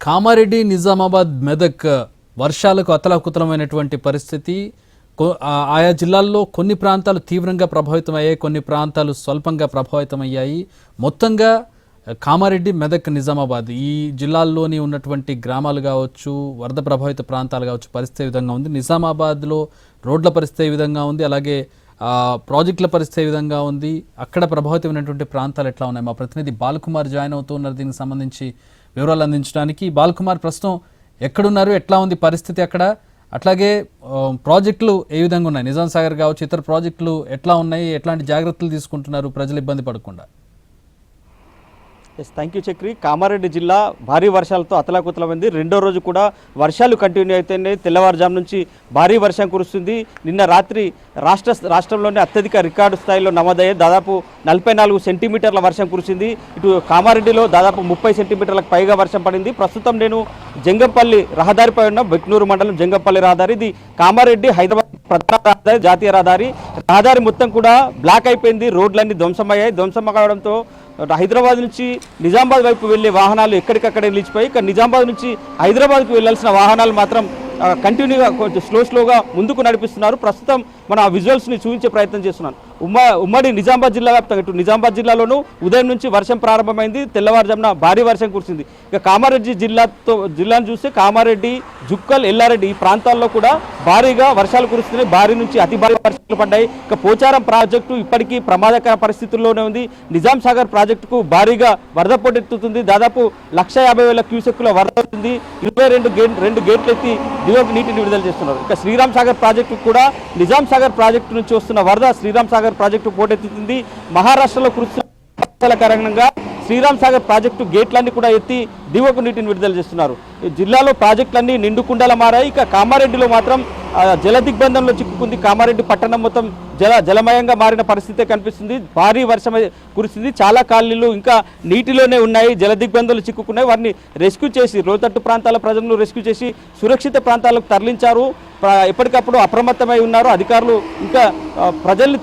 కామారెడ్డి, నిజామాబాద్, మెదక్ వర్షాలకు అతలాకుతలమైనటువంటి పరిస్థితి. ఆయా జిల్లాల్లో కొన్ని ప్రాంతాలు తీవ్రంగా ప్రభావితమయ్యాయి, కొన్ని ప్రాంతాలు స్వల్పంగా ప్రభావితమయ్యాయి. మొత్తంగా కామారెడ్డి, మెదక్, నిజామాబాద్ ఈ జిల్లాల్లోని ఉన్నటువంటి గ్రామాలు కావచ్చు, వరద ప్రభావిత ప్రాంతాలు కావచ్చు, పరిస్థితి ఈ విధంగా ఉంది. నిజామాబాద్లో రోడ్ల పరిస్థితి ఈ విధంగా ఉంది, అలాగే ప్రాజెక్టుల పరిస్థితి ఈ విధంగా ఉంది. అక్కడ ప్రభావితమైనటువంటి ప్రాంతాలు ఎట్లా ఉన్నాయి? మా ప్రతినిధి బాలకుమార్ జాయిన్ అవుతూ ఉన్నారు దీనికి సంబంధించి వివరాలు అందించడానికి. బాలకుమార్, ప్రస్తుతం ఎక్కడున్నారు, ఎట్లా ఉంది పరిస్థితి అక్కడ? అట్లాగే ప్రాజెక్టులు ఏ విధంగా ఉన్నాయి? నిజాం సాగర్ కావచ్చు, ఇతర ప్రాజెక్టులు ఎట్లా ఉన్నాయి, ఎట్లాంటి జాగ్రత్తలు తీసుకుంటున్నారు ప్రజలు ఇబ్బంది పడకుండా? Thank you Chakri. కామారెడ్డి జిల్లా భారీ వర్షాలతో అతలాకుతలమైంది. రెండో రోజు కూడా వర్షాలు కంటిన్యూ అయితేనే తెల్లవారుజాము నుంచి భారీ వర్షం కురుస్తుంది. నిన్న రాత్రి రాష్ట్రంలోనే అత్యధిక రికార్డు స్థాయిలో నమోదయ్యే దాదాపు 44 సెంటీమీటర్ల వర్షం కురిసింది. ఇటు కామారెడ్డిలో దాదాపు 30 సెంటీమీటర్లకు పైగా వర్షం పడింది. ప్రస్తుతం నేను జంగంపల్లి రహదారిపై ఉన్న బెక్నూరు మండలం జంగంపల్లి రహదారి. ఇది కామారెడ్డి హైదరాబాద్ ప్రధాన రహదారి, జాతీయ రహదారి మొత్తం కూడా బ్లాక్ అయిపోయింది. రోడ్లన్నీ ధ్వంసమయ్యాయి. ధ్వంసం కావడంతో హైదరాబాద్ నుంచి నిజామాబాద్ వైపు వెళ్ళే వాహనాలు ఎక్కడికక్కడే నిలిచిపోయి, ఇక నిజామాబాద్ నుంచి హైదరాబాద్కు వెళ్ళాల్సిన వాహనాలు మాత్రం కంటిన్యూగా కొంచెం స్లోగా ముందుకు నడిపిస్తున్నారు. ప్రస్తుతం మనం ఆ విజువల్స్ని చూపించే ప్రయత్నం చేస్తున్నాను. ఉమ్మడి నిజామాబాద్ జిల్లా వ్యాప్తంగా ఇటు నిజామాబాద్ జిల్లాలోనూ ఉదయం నుంచి వర్షం ప్రారంభమైంది. తెల్లవారుజామున భారీ వర్షం కురిసింది. ఇక కామారెడ్డి జిల్లాను చూస్తే కామారెడ్డి, జుక్కల్, ఎల్లారెడ్డి ఈ ప్రాంతాల్లో కూడా భారీగా వర్షాలు కురుస్తున్నాయి. భారీ నుంచి అతి భారీ వర్షాలు పడ్డాయి. ఇక పోచారం ప్రాజెక్టు ఇప్పటికీ ప్రమాదకర పరిస్థితుల్లోనే ఉంది. నిజాం సాగర్ ప్రాజెక్టుకు భారీగా వరద పోటెత్తుతుంది. దాదాపు 150,000 క్యూసెక్కుల వరద అవుతుంది. 22 గేట్లు ఎత్తి దిగువకు నీటిని విడుదల చేస్తున్నారు. ఇక శ్రీరామ్ సాగర్ ప్రాజెక్టు కూడా నిజాం సాగర్ ప్రాజెక్టు నుంచి వస్తున్న వరద శ్రీరామ్ సాగర్ ప్రాజెక్టు పోటెత్తుతుంది. మహారాష్ట్రలో కురుస్తున్న కారణంగా శ్రీరామ్ సాగర్ ప్రాజెక్టు గేట్లన్నీ కూడా ఎత్తి దిగువకు నీటిని విడుదల చేస్తున్నారు. జిల్లాలో ప్రాజెక్టులన్నీ నిండుకుండలా మారాయి. ఇక కామారెడ్డిలో మాత్రం జల దిగ్బంధంలో చిక్కుకుంది. కామారెడ్డి పట్టణం మొత్తం జలమయంగా మారిన పరిస్థితే కనిపిస్తుంది. భారీ వర్షం కురిసింది. చాలా కాలనీలు ఇంకా నీటిలోనే ఉన్నాయి, జల దిగ్బంధాలు చిక్కుకున్నాయి. వారిని రెస్క్యూ చేసి తట్టు ప్రాంతాల ప్రజలను రెస్క్యూ చేసి సురక్షిత ప్రాంతాలకు తరలించారు. ఎప్పటికప్పుడు అప్రమత్తమై ఉన్నారు అధికారులు. ఇంకా ప్రజల్ని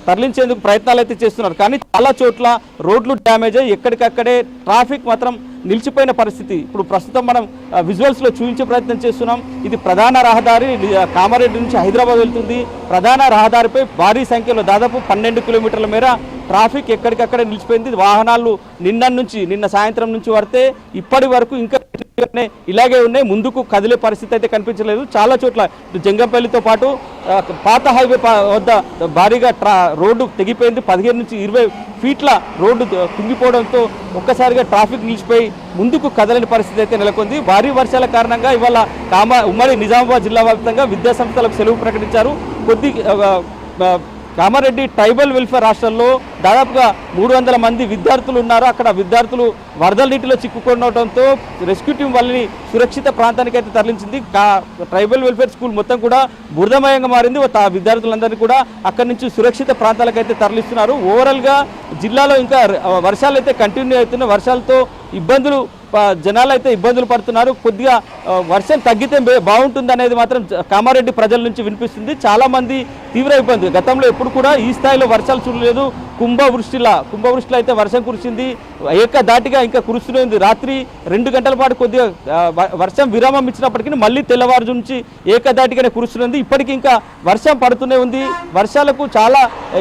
తరలించేందుకు ప్రయత్నాలు అయితే చేస్తున్నారు. కానీ చాలా చోట్ల రోడ్లు డ్యామేజ్ అయ్యి ఎక్కడికక్కడే ట్రాఫిక్ మాత్రం నిలిచిపోయిన పరిస్థితి ఇప్పుడు ప్రస్తుతం మనం విజువల్స్లో చూపించే ప్రయత్నం చేస్తున్నాం. ఇది ప్రధాన రహదారి, కామారెడ్డి నుంచి హైదరాబాద్ వెళ్తుంది. ప్రధాన రహదారిపై భారీ సంఖ్యలో దాదాపు 12 కిలోమీటర్ల మేర ట్రాఫిక్ ఎక్కడికక్కడే నిలిచిపోయింది. వాహనాలు నిన్న సాయంత్రం నుంచి వస్తే ఇప్పటి వరకు ఇంకా ఇలాగే ఉన్నాయి. ముందుకు కదిలే పరిస్థితి అయితే కనిపించలేదు. చాలా చోట్ల జంగంపల్లితో పాటు పాత హైవే వద్ద భారీగా రోడ్డు తెగిపోయింది. 15 నుంచి 20 ఫీట్ల రోడ్డు కుంగిపోవడంతో ఒక్కసారిగా ట్రాఫిక్ నిలిచిపోయి ముందుకు కదలని పరిస్థితి అయితే నెలకొంది. భారీ వర్షాల కారణంగా ఇవాళ ఉమ్మడి నిజామాబాద్ జిల్లా వ్యాప్తంగా విద్యాసంస్థలకు సెలవు ప్రకటించారు. కామారెడ్డి ట్రైబల్ వెల్ఫేర్ హాస్టల్లో దాదాపుగా 300 మంది విద్యార్థులు ఉన్నారు. అక్కడ విద్యార్థులు వరదల నీటిలో చిక్కుకోవడంతో రెస్క్యూ టీం వాళ్ళని సురక్షిత ప్రాంతానికి అయితే తరలించింది. ట్రైబల్ వెల్ఫేర్ స్కూల్ మొత్తం కూడా బురదమయంగా మారింది. విద్యార్థులందరినీ కూడా అక్కడి నుంచి సురక్షిత ప్రాంతాలకు అయితే తరలిస్తున్నారు. ఓవరాల్గా జిల్లాలో ఇంకా వర్షాలు అయితే కంటిన్యూ అవుతున్నాయి. వర్షాలతో జనాలు అయితే ఇబ్బందులు పడుతున్నారు. కొద్దిగా వర్షం తగ్గితే బాగుంటుంది అనేది మాత్రం కామారెడ్డి ప్రజల నుంచి వినిపిస్తుంది. చాలామంది తీవ్ర ఇబ్బంది. గతంలో ఎప్పుడు కూడా ఈ స్థాయిలో వర్షాలు చూడలేదు. కుంభవృష్టిలో అయితే వర్షం కురిసింది. ఏకధాటిగా ఇంకా కురుస్తూనే ఉంది. రాత్రి 2 గంటల పాటు కొద్దిగా వర్షం విరామం ఇచ్చినప్పటికీ మళ్ళీ తెల్లవారు నుంచి ఏకధాటిగానే కురుస్తుంది. ఇప్పటికీ ఇంకా వర్షం పడుతూనే ఉంది. వర్షాలకు చాలా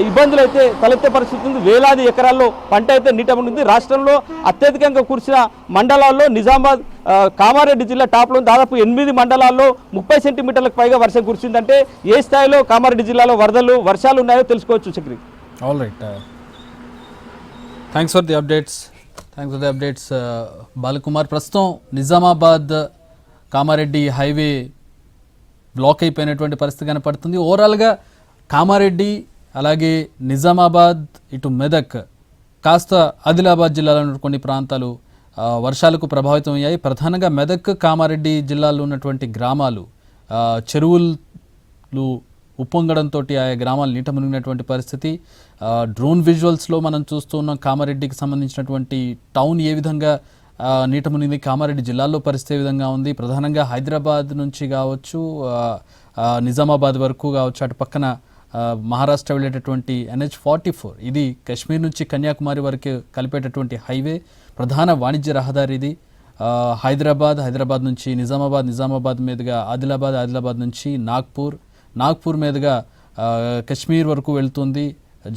ఇబ్బందులు అయితే తలెత్తే పరిస్థితి ఉంది. వేలాది ఎకరాల్లో పంట అయితే నీట ఉంది. రాష్ట్రంలో అత్యధికంగా కురిసిన మండలాల్లో నిజామాబాద్, కామారెడ్డి జిల్లా టాప్లో దాదాపు 8 మండలాల్లో 30 సెంటీమీటర్లకు పైగా వర్షం కురిసిందంటే ఏ స్థాయిలో కామారెడ్డి జిల్లాలో వర్షాలు ఉన్నాయో తెలుసుకోవచ్చు Chakri. All right, thanks for the updates. Balakumar, ప్రస్తుతం నిజామాబాద్ కామారెడ్డి హైవే బ్లాక్ అయిపోయినటువంటి పరిస్థితి కనపడుతుంది. ఓవరాల్గా కామారెడ్డి అలాగే నిజామాబాద్, ఇటు మెదక్, కాస్త ఆదిలాబాద్ జిల్లాలో కొన్ని ప్రాంతాలు వర్షాలకు ప్రభావితం అయ్యాయి. ప్రధానంగా మెదక్, కామారెడ్డి జిల్లాల్లో ఉన్నటువంటి గ్రామాలు చెరువులు ఉప్పొంగడంతో ఆయా గ్రామాలు నీట మునిగినటువంటి పరిస్థితి. డ్రోన్ విజువల్స్లో మనం చూస్తూ ఉన్నాం. కామారెడ్డికి సంబంధించినటువంటి టౌన్ ఏ విధంగా నీట మునిగింది, కామారెడ్డి జిల్లాలో పరిస్థితి ఏ విధంగా ఉంది, ప్రధానంగా హైదరాబాద్ నుంచి కావచ్చు, నిజామాబాద్ వరకు కావచ్చు, అటు పక్కన మహారాష్ట్ర వెళ్ళేటటువంటి NH-44 ఇది కశ్మీర్ నుంచి కన్యాకుమారి వరకు కలిపేటటువంటి హైవే, ప్రధాన వాణిజ్య రహదారి ఇది. హైదరాబాద్ నుంచి నిజామాబాద్ మీదుగా ఆదిలాబాద్ నుంచి నాగ్పూర్ మీదుగా కశ్మీర్ వరకు వెళ్తుంది,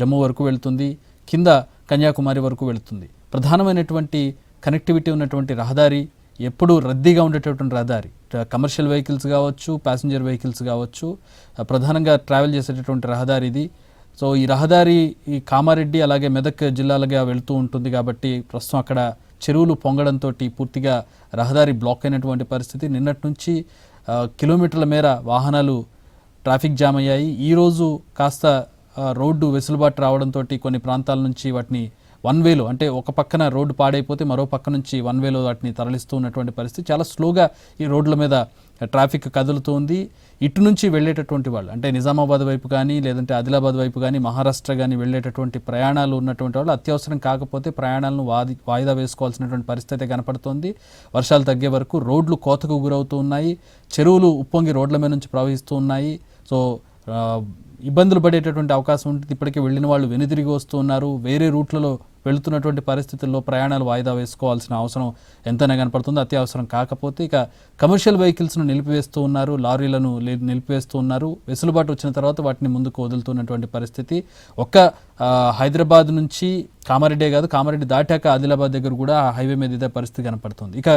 జమ్మూ వరకు వెళ్తుంది, కింద కన్యాకుమారి వరకు వెళ్తుంది. ప్రధానమైనటువంటి కనెక్టివిటీ ఉన్నటువంటి రహదారి, ఎప్పుడూ రద్దీగా ఉండేటటువంటి రహదారి, కమర్షియల్ వెహికల్స్ కావచ్చు, ప్యాసింజర్ వెహికల్స్ కావచ్చు, ప్రధానంగా ట్రావెల్ చేసేటటువంటి రహదారి ఇది. సో ఈ రహదారి ఈ కామారెడ్డి అలాగే మెదక్ జిల్లాలుగా వెళ్తూ ఉంటుంది కాబట్టి ప్రస్తుతం అక్కడ చెరువులు పొంగడంతో పూర్తిగా రహదారి బ్లాక్ అయినటువంటి పరిస్థితి. నిన్నటి నుంచి కిలోమీటర్ల మేర వాహనాలు ట్రాఫిక్ జామ్ అయ్యాయి. ఈరోజు కాస్త రోడ్డు వెసులుబాటు రావడంతో కొన్ని ప్రాంతాల నుంచి వాటిని వన్ వేలో, అంటే ఒక పక్కన రోడ్డు పాడైపోతే మరో పక్క నుంచి వన్ వేలో వాటిని తరలిస్తూ ఉన్నటువంటి పరిస్థితి. చాలా స్లోగా ఈ రోడ్ల మీద ట్రాఫిక్ కదులుతుంది. ఇటు నుంచి వెళ్ళేటటువంటి వాళ్ళు, అంటే నిజామాబాద్ వైపు కానీ లేదంటే ఆదిలాబాద్ వైపు కానీ మహారాష్ట్ర కానీ వెళ్ళేటటువంటి ప్రయాణాలు ఉన్నటువంటి వాళ్ళు అత్యవసరం కాకపోతే ప్రయాణాలను వాయిదా వేసుకోవాల్సినటువంటి పరిస్థితి కనపడుతోంది. వర్షాలు తగ్గే వరకు రోడ్లు కోతకు గురవుతూ ఉన్నాయి, చెరువులు ఉప్పొంగి రోడ్ల మీద నుంచి ప్రవహిస్తూ ఉన్నాయి. సో ఇబ్బందులు పడేటటువంటి అవకాశం ఉంటుంది. ఇప్పటికే వెళ్ళిన వాళ్ళు వెనుదిరిగి వస్తూ ఉన్నారు. వేరే రూట్లలో వెళుతున్నటువంటి పరిస్థితుల్లో ప్రయాణాలు వాయిదా వేసుకోవాల్సిన అవసరం ఎంతైనా కనపడుతుంది. అత్యవసరం కాకపోతే ఇక కమర్షియల్ వెహికల్స్ను నిలిపివేస్తూ ఉన్నారు, లారీలను నిలిపివేస్తూ ఉన్నారు. వెసులుబాటు వచ్చిన తర్వాత వాటిని ముందుకు వదులుతున్నటువంటి పరిస్థితి. ఒక్క హైదరాబాద్ నుంచి కామారెడ్డే కాదు, కామారెడ్డి దాటాక ఆదిలాబాద్ దగ్గర కూడా హైవే మీద ఇదే పరిస్థితి కనపడుతుంది. ఇక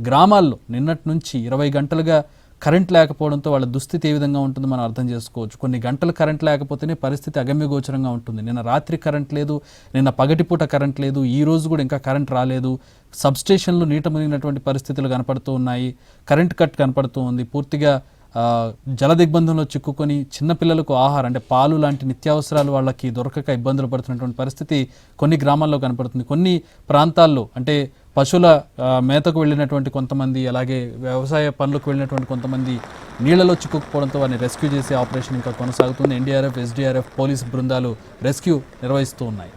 గ్రామాల్లో నిన్నటి నుంచి 20 గంటలుగా కరెంట్ లేకపోవడంతో వాళ్ళ దుస్థితి ఏ విధంగా ఉంటుందో మనం అర్థం చేసుకోవచ్చు. కొన్ని గంటలు కరెంట్ లేకపోతేనే పరిస్థితి అగమ్యగోచరంగా ఉంటుంది. నిన్న రాత్రి కరెంట్ లేదు, నిన్న పగటిపూట కరెంట్ లేదు, ఈ రోజు కూడా ఇంకా కరెంట్ రాలేదు. సబ్స్టేషన్లు నీట మునిగినటువంటి పరిస్థితులు కనపడుతూ ఉన్నాయి. కరెంట్ కట్ కనపడుతూ ఉంది. పూర్తిగా జల దిగ్బంధంలో చిక్కుకొని చిన్నపిల్లలకు ఆహారం అంటే పాలు లాంటి నిత్యావసరాలు వాళ్ళకి దొరకక ఇబ్బందులు పడుతున్నటువంటి పరిస్థితి కొన్ని గ్రామాల్లో కనపడుతుంది. కొన్ని ప్రాంతాల్లో అంటే పశువుల మేతకు వెళ్ళినటువంటి కొంతమంది, అలాగే వ్యవసాయ పనులకు వెళ్ళినటువంటి కొంతమంది నీళ్లలో చిక్కుకుపోవడంతో వారిని రెస్క్యూ చేసే ఆపరేషన్ ఇంకా కొనసాగుతుంది. ఎన్డీఆర్ఎఫ్, ఎస్డీఆర్ఎఫ్, పోలీసు బృందాలు రెస్క్యూ నిర్వహిస్తూ ఉన్నాయి.